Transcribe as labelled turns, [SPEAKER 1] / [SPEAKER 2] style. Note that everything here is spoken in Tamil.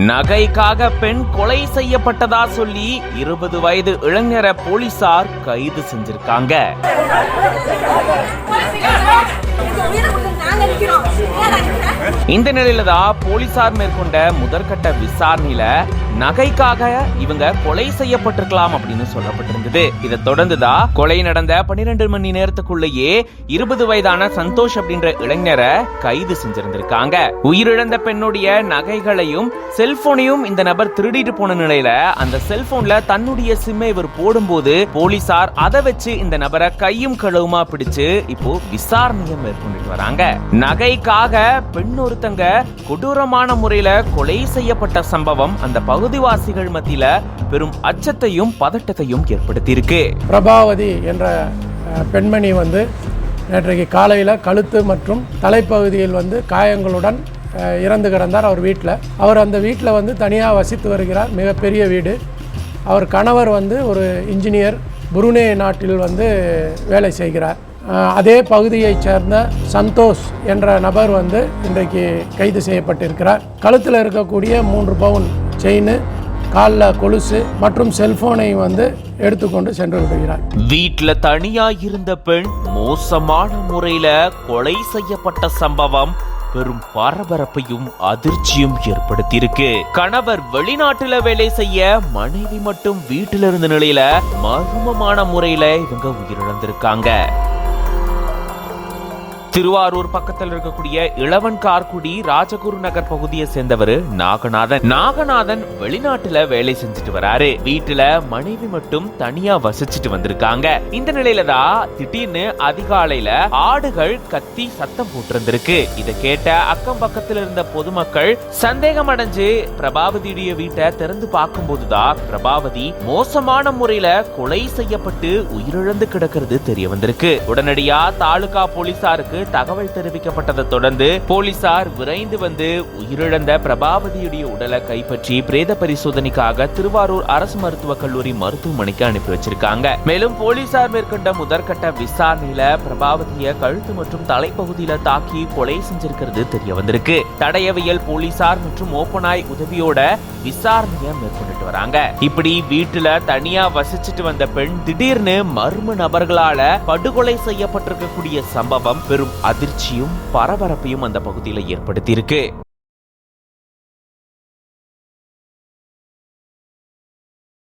[SPEAKER 1] நகைக்காக பெண் கொலை செய்யப்பட்டதா சொல்லி 20 வயது இளைஞரை போலீசார் கைது செஞ்சிருக்காங்க. இந்த நிலையில தான் போலீசார் மேற்கொண்ட முதற்கட்ட விசாரணையில நகைக்காக இவங்க கொலை செய்யப்பட்டிருக்கலாம் அப்படின்னு சொல்லப்பட்டிருந்தது. இதை தொடர்ந்துதான் கொலை நடந்த 12 மணி நேரத்துக்குள்ளேயே 20 வயதான சந்தோஷ் அப்படின்ற இளைஞரை கைது செஞ்சிருந்திருக்காங்க. உயிரிழந்த பெண்ணுடைய நகைகளையும் செல்போனையும் இந்த நபர் திருடிட்டு போன நிலையில அந்த செல்போன்ல தன்னுடைய சிம்மை இவர் போடும்போது போலீசார் அதை வச்சு இந்த நபரை கையும் களவுமா பிடிச்சு இப்போ விசாரணையை மேற்கொண்டுட்டு வராங்க. நகைக்காக பெண் ஒருத்தங்க கொடூரமான முறையில கொலை செய்யப்பட்ட சம்பவம் அந்த பகுதிவாசிகள் மத்தியில பெரும் அச்சத்தையும் பதட்டத்தையும் ஏற்படுத்தியிருக்கு.
[SPEAKER 2] பிரபாவதி என்ற பெண்மணி நேற்றைக்கு காலையில் கழுத்து மற்றும் தலைப்பகுதியில் காயங்களுடன் இறந்து கிடந்தார். அவர் அந்த வீட்டில் தனியாக வசித்து வருகிறார். மிகப்பெரிய வீடு. அவர் கணவர் ஒரு இன்ஜினியர், புருனே நாட்டில் வேலை செய்கிறார். அதே பகுதியைச் சேர்ந்த சந்தோஷ் என்ற நபர் இன்றைக்கு கைது செய்யப்பட்டிருக்கிறார். கழுத்தில் இருக்கக்கூடிய 3 பவுன் செயின், காலில் கொலுசு மற்றும் செல்போனை எடுத்துக்கொண்டு சென்று விடுகிறார்.
[SPEAKER 1] வீட்டுல தனியா இருந்த பெண் மோசமான முறையில கொலை செய்யப்பட்ட சம்பவம் பெரும் பரபரப்பையும் அதிர்ச்சியும் ஏற்படுத்தியிருக்கு. கணவர் வெளிநாட்டுல வேலை செய்ய மனைவி மட்டும் வீட்டில இருந்த நிலையில மர்மமான முறையில இவங்க உயிரிழந்திருக்காங்க. திருவாரூர் பக்கத்தில் இருக்கக்கூடிய இளவன்கார்குடி ராஜகுரு நகர் பகுதியை சேர்ந்தவர் நாகநாதன் வெளிநாட்டுல வேலை செஞ்சுட்டு வராரு. வீட்டுல மனைவி மட்டும் தனியா வசிச்சுட்டு வந்திருக்காங்க. இந்த நிலையில தான் திடீர்னு அதிகாலையில ஆடுகள் கத்தி சத்தம் போட்டிருந்திருக்கு. இதை கேட்ட அக்கம் பக்கத்தில் இருந்த பொதுமக்கள் சந்தேகம் அடைஞ்சு பிரபாவதியுடைய வீட்டை திறந்து பார்க்கும் போதுதான் பிரபாவதி மோசமான முறையில கொலை செய்யப்பட்டு உயிரிழந்து கிடக்கிறது தெரிய வந்திருக்கு. உடனடியா தாலுகா போலீசாருக்கு தகவல் தெரிவிக்கப்பட்டதை தொடர்ந்து போலீசார் விரைந்து உயிரிழந்த பிரபாவதியுடைய உடலை கைப்பற்றி பிரேத பரிசோதனைக்காக திருவாரூர் அரசு மருத்துவக் கல்லூரி மருத்துவமனைக்கு அனுப்பி வச்சிருக்காங்க. மேலும் போலீசார் மேற்கொண்ட முதற்கட்ட விசாரணையில பிரபாவதிய கழுத்து மற்றும் தலைப்பகுதியில தாக்கி கொலை செஞ்சிருக்கிறது தெரிய வந்திருக்கு. தடயவியல் போலீசார் மற்றும் ஓப்பனாய் உதவியோட விசாரணையை மேற்கொண்டுட்டு வராங்க. இப்படி வீட்டுல தனியா வசிச்சுட்டு வந்த பெண் திடீர்னு மர்ம நபர்களால படுகொலை செய்யப்பட்டிருக்கக்கூடிய சம்பவம் பெரும் அதிர்ச்சியும் பரபரப்பையும் அந்த பகுதியில் ஏற்படுத்தி இருக்கு.